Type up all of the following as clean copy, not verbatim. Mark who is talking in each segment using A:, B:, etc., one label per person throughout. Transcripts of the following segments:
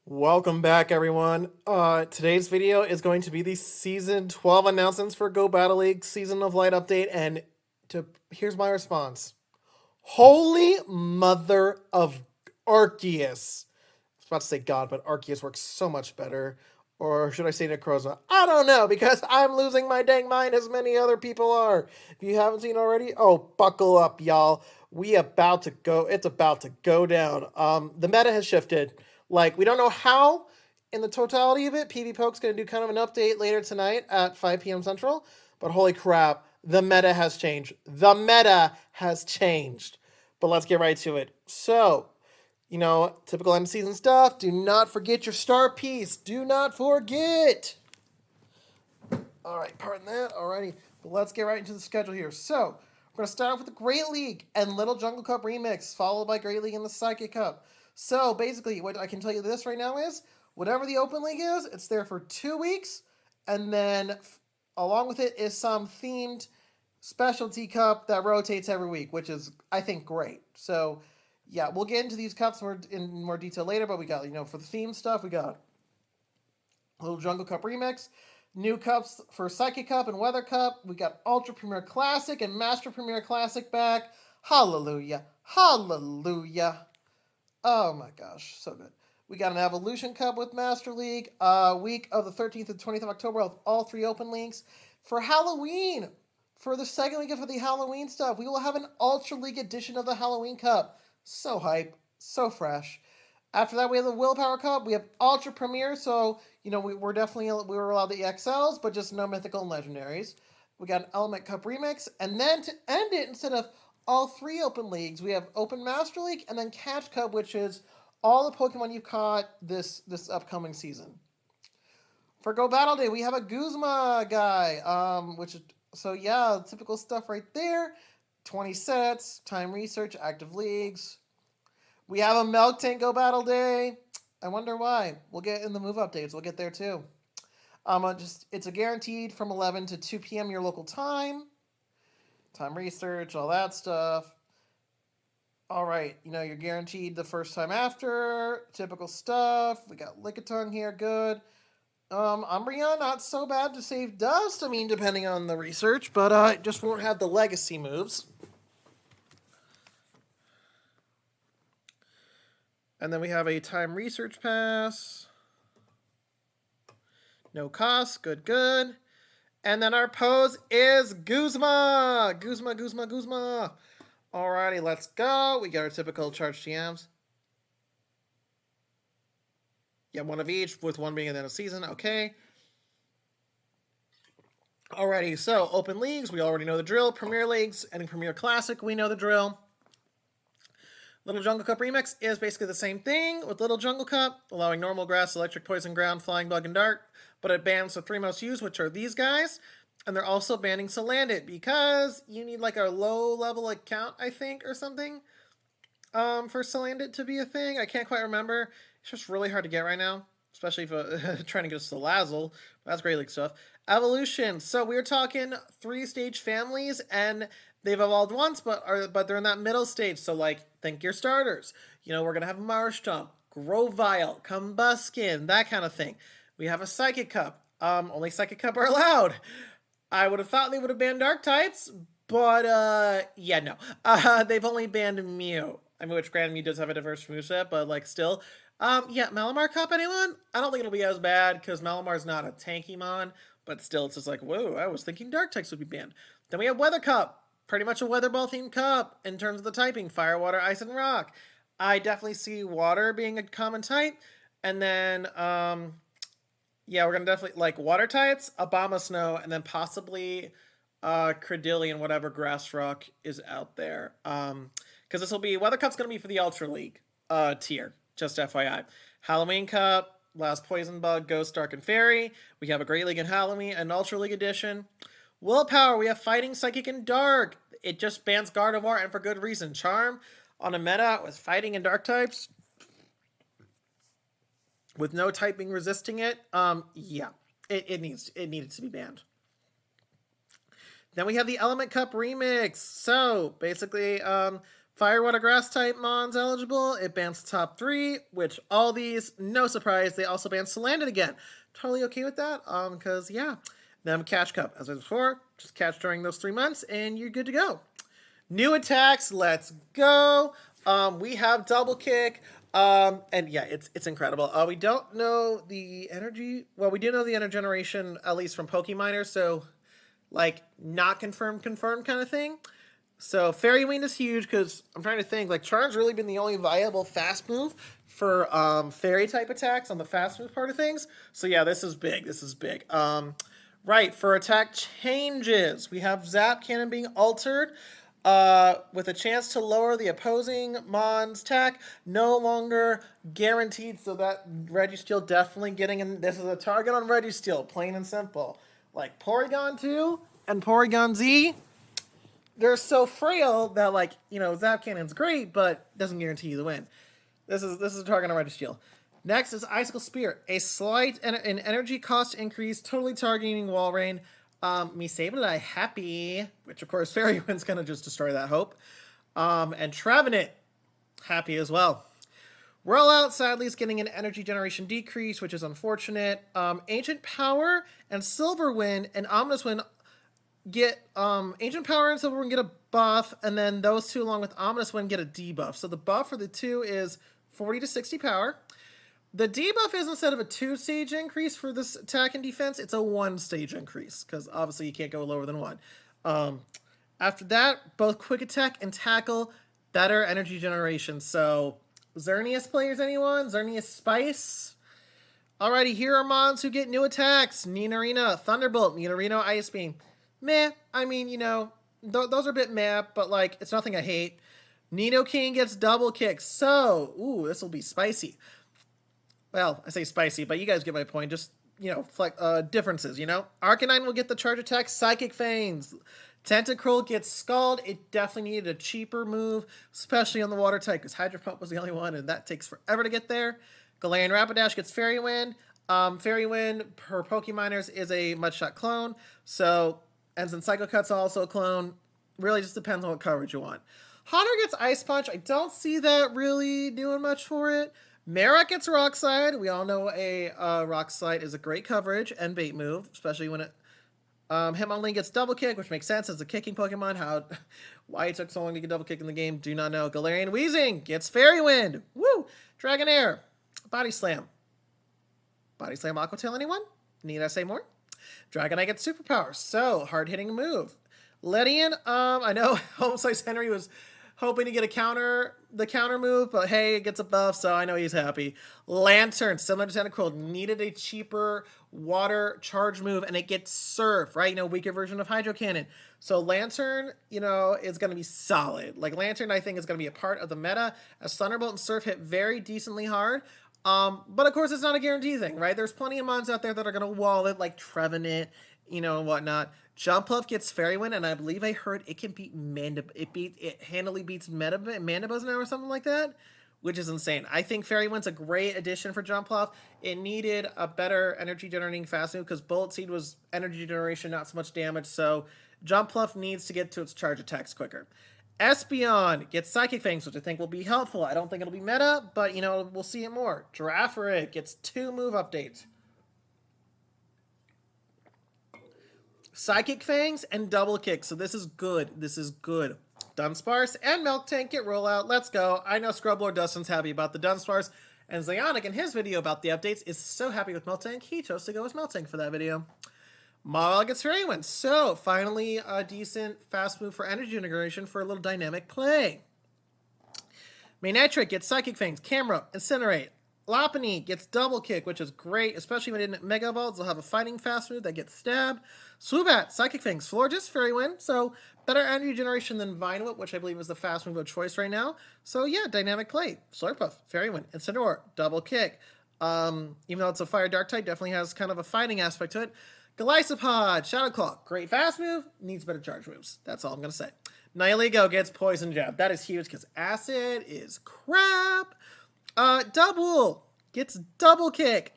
A: Welcome back, everyone. Today's video is going to be the Season 12 announcements for Go Battle League Season of Light update, and here's my response. Holy mother of Arceus. I was about to say God, but Arceus works so much better. Or should I say Necroza? I don't know, because I'm losing my dang mind as many other people are. If you haven't seen already, oh, buckle up, y'all. It's about to go down. The meta has shifted. Like, we don't know how in the totality of it. PV Poke's going to do kind of an update later tonight at 5 p.m. Central. But holy crap, the meta has changed. The meta has changed. But let's get right to it. So, typical end of season stuff. Do not forget your star piece. Do not forget. All right, pardon that. Alrighty, but let's get right into the schedule here. So, we're going to start off with the Great League and Little Jungle Cup Remix, followed by Great League and the Psychic Cup. So, basically, what I can tell you this right now is, whatever the Open League is, it's there for 2 weeks, and then along with it is some themed specialty cup that rotates every week, which is, I think, great. So, yeah, we'll get into these cups in more detail later, but we got, for the theme stuff, we got Little Jungle Cup Remix, new cups for Psychic Cup and Weather Cup. We got Ultra Premier Classic and Master Premier Classic back. Hallelujah. Hallelujah. Oh my gosh, so good. We got an Evolution Cup with Master League. Week of the 13th and 20th of October of all 3 open leagues. For Halloween, for the second week of the Halloween stuff, we will have an Ultra League edition of the Halloween Cup. So hype, so fresh. After that, we have the Willpower Cup. We have Ultra Premier, so, we were allowed the EXLs, but just no Mythical and Legendaries. We got an Element Cup Remix, and then to end it, instead of all 3 open leagues, we have Open Master League, and then Catch Cup, which is all the Pokemon you've caught this upcoming season. For Go Battle Day, we have a Guzma guy, typical stuff right there. 20 sets, time research, active leagues. We have a Milk Tank Go Battle Day. I wonder why. We'll get in the move updates. We'll get there too. It's a guaranteed from 11 to 2 p.m. your local time. Time research, all that stuff. All right, you're guaranteed the first time after. Typical stuff. We got Lickitung here, good. Umbreon, not so bad to save dust. I mean, depending on the research, but it just won't have the legacy moves. And then we have a time research pass. No cost. Good, good. And then our pose is Guzma. Guzma. Alrighty, let's go. We got our typical charged TMs. Yeah, one of each, with one being at the end of season. Okay. Alrighty, so open leagues, we already know the drill. Premier Leagues and Premier Classic, we know the drill. Little Jungle Cup Remix is basically the same thing with Little Jungle Cup, allowing normal grass, electric, poison, ground, flying, bug, and dark, but it bans the 3 most used, which are these guys, and they're also banning Salandit because you need like a low-level account, I think, or something, for Salandit to be a thing. I can't quite remember. It's just really hard to get right now, especially if trying to get a Salazzle. That's Great League stuff. Evolution. So we're talking 3-stage families, and they've evolved once, but they're in that middle stage. So, think your starters. We're going to have Marshtomp, Grovyle, Combuskin, that kind of thing. We have a Psychic Cup. Only Psychic Cup are allowed. I would have thought they would have banned Dark types, but, no. They've only banned Mew. I mean, which granted, Mew does have a diverse moveset, but, still. Malamar Cup, anyone? I don't think it'll be as bad, because Malamar's not a Tankymon, but still, it's just whoa, I was thinking Dark types would be banned. Then we have Weather Cup. Pretty much a Weather Ball themed cup in terms of the typing. Fire, Water, Ice, and Rock. I definitely see Water being a common type. And then, we're going to definitely, Water types, Abomasnow, and then possibly Credillion, whatever Grass Rock is out there. Because this will be, Weather Cup's going to be for the Ultra League tier, just FYI. Halloween Cup, Last Poison Bug, Ghost, Dark, and Fairy. We have a Great League and Halloween, an Ultra League edition. Willpower, we have Fighting, Psychic, and Dark. It just bans Gardevoir, and for good reason. Charm on a meta with Fighting and Dark types, with no typing resisting it. It needed to be banned. Then we have the Element Cup Remix. So basically, Fire, Water, Grass type Mons eligible. It bans the top 3, which all these, no surprise, they also ban Salandit again. Totally okay with that, because, yeah. Then Catch Cup, as I was before, just catch during those 3 months, and you're good to go. New attacks, let's go. We have Double Kick, and yeah, it's incredible. We don't know the energy, well, we do know the energy generation, at least from Pokeminer, so, like, not confirmed kind of thing. So Fairy Wind is huge because I'm trying to think, like, Charm's really been the only viable fast move for fairy type attacks on the fast move part of things. So yeah, this is big. This is big. Right, for attack changes, we have Zap Cannon being altered with a chance to lower the opposing Mon's attack. No longer guaranteed, so that Registeel definitely getting in. This is a target on Registeel, plain and simple. Like Porygon 2 and Porygon Z, they're so frail that, like, you know, Zap Cannon's great, but doesn't guarantee you the win. This is a target on Registeel. Next is Icicle Spear, a slight an energy cost increase, totally targeting Walrein. Me Sableye happy, which of course Fairy Wind's gonna just destroy that hope. And Trevenant happy as well. Rollout sadly is getting an energy generation decrease, which is unfortunate. Ancient Power and Silver Wind and Ominous Wind get Ancient Power and Silver Wind get a buff, and then those two along with Ominous Wind get a debuff. So the buff for the two is 40 to 60 power. The debuff is, instead of a 2-stage increase for this attack and defense, it's a 1-stage increase, because obviously you can't go lower than 1. After that, both Quick Attack and Tackle, better energy generation. So, Xerneas players, anyone? Xerneas Spice? Alrighty, here are Mons who get new attacks. Nidorino, Thunderbolt, Nidorino, Ice Beam. Meh, I mean, you know, those are a bit meh, but, like, it's nothing I hate. Nidoking gets Double Kick, so, ooh, this will be spicy. Well, I say spicy, but you guys get my point. Just, you know, differences, you know? Arcanine will get the charge attack. Psychic Fangs. Tentacruel gets Scald. It definitely needed a cheaper move, especially on the water type, because Hydro Pump was the only one, and that takes forever to get there. Galarian Rapidash gets Fairy Wind. Fairy Wind, per Pokeminers, is a Mudshot clone, so, and then Psycho Cut's also a clone. Really just depends on what coverage you want. Haunter gets Ice Punch. I don't see that really doing much for it. Marak gets Rock Slide. We all know a Rock Slide is a great coverage and bait move, especially when it Hitmonlee gets Double Kick, which makes sense as a kicking Pokemon. Why it took so long to get Double Kick in the game, do not know. Galarian Weezing gets Fairy Wind. Woo! Dragonair. Body Slam. Body Slam Aqua Tail, anyone? Need I say more? Dragonite gets Superpower. So, hard-hitting move. Ledian, I know Home Slice Henry was hoping to get the counter move, but hey, it gets a buff, so I know he's happy. Lantern, similar to Tentacruel, needed a cheaper water charge move, and it gets Surf, right? You know, weaker version of Hydro Cannon. So Lantern, you know, is going to be solid. Like, Lantern, I think, is going to be a part of the meta, as Thunderbolt and Surf hit very decently hard. But of course, it's not a guarantee thing, right? There's plenty of mons out there that are going to wall it, like Trevenant, you know, and whatnot. Jumpluff gets Fairy Wind, and I believe I heard it can beat it handily beats Mandibuzz now or something like that, which is insane. I think Fairy Wind's a great addition for Jumpluff. It needed a better energy generating fast move because Bullet Seed was energy generation, not so much damage, so Jumpluff needs to get to its charge attacks quicker. Espeon gets Psychic Fangs, which I think will be helpful. I don't think it'll be meta, but, you know, we'll see it more. Girafarig gets 2 move updates. Psychic Fangs and Double Kick, so this is good. This is good. Dunsparce and Miltank get rollout. Let's go. I know Scrublord Dustin's happy about the Dunsparce, and Zionic in his video about the updates is so happy with Miltank, he chose to go with Miltank for that video. Mawile gets Fairy Wind, so finally a decent fast move for energy integration for a little dynamic play. Manectric gets Psychic Fangs, Camera, Incinerate. Lopunny gets Double Kick, which is great, especially when in Mega Evolves, they'll have a fighting fast move that gets Stab. Swoobat, Psychic Fangs, Florges, Fairy Wind, so better energy generation than Vinewhip, which I believe is the fast move of choice right now. So yeah, dynamic play. Slurpuff, Fairy Wind, Incineroar, Double Kick. Even though it's a Fire Dark type, definitely has kind of a fighting aspect to it. Golisopod, Shadow Claw, great fast move, needs better charge moves. That's all I'm going to say. Nihilego gets Poison Jab. That is huge because Acid is crap. Double gets Double Kick.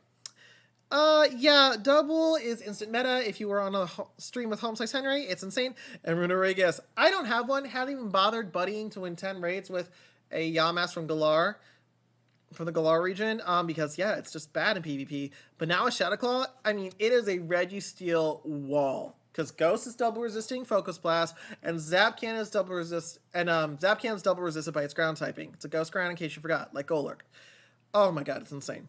A: Yeah, double is instant meta. If you were on a stream with Home Slice Henry, it's insane. And Runa Regas, I don't have one. Haven't even bothered buddying to win 10 raids with a Yamask from Galar, from the Galar region, because yeah, it's just bad in PvP. But now with Shadowclaw, I mean, it is a Registeel wall. Because Ghost is double resisting Focus Blast, and Zapcan is double resist, and Zapcan is double resisted by its ground typing. It's a Ghost ground in case you forgot, like Golurk. Oh my god, it's insane.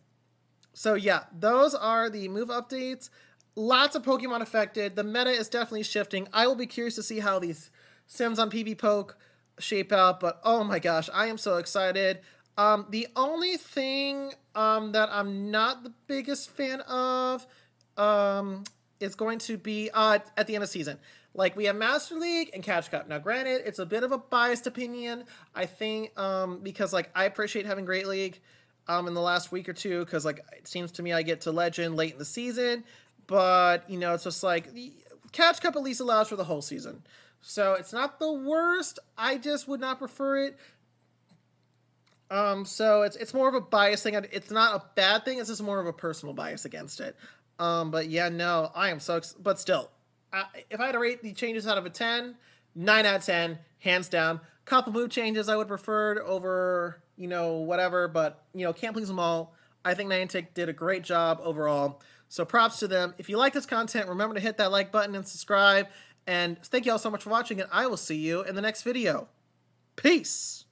A: So yeah, those are the move updates. Lots of Pokemon affected. The meta is definitely shifting. I will be curious to see how these Sims on PvPoke shape out, but oh my gosh, I am so excited. The only thing that I'm not the biggest fan of is going to be at the end of the season. Like, we have Master League and Catch Cup. Now, granted, it's a bit of a biased opinion, I think, because, like, I appreciate having Great League in the last week or two, because, like, it seems to me I get to Legend late in the season, but, you know, it's just like, the Catch Cup at least allows for the whole season. So, it's not the worst. I just would not prefer it. So it's more of a bias thing. It's not a bad thing. It's just more of a personal bias against it. But yeah, no, I am so, but still, if I had to rate the changes out of a 10, 9 out of 10, hands down. Couple move changes I would prefer over, you know, whatever, but, you know, can't please them all. I think Niantic did a great job overall. So props to them. If you like this content, remember to hit that like button and subscribe. And thank you all so much for watching, and I will see you in the next video. Peace!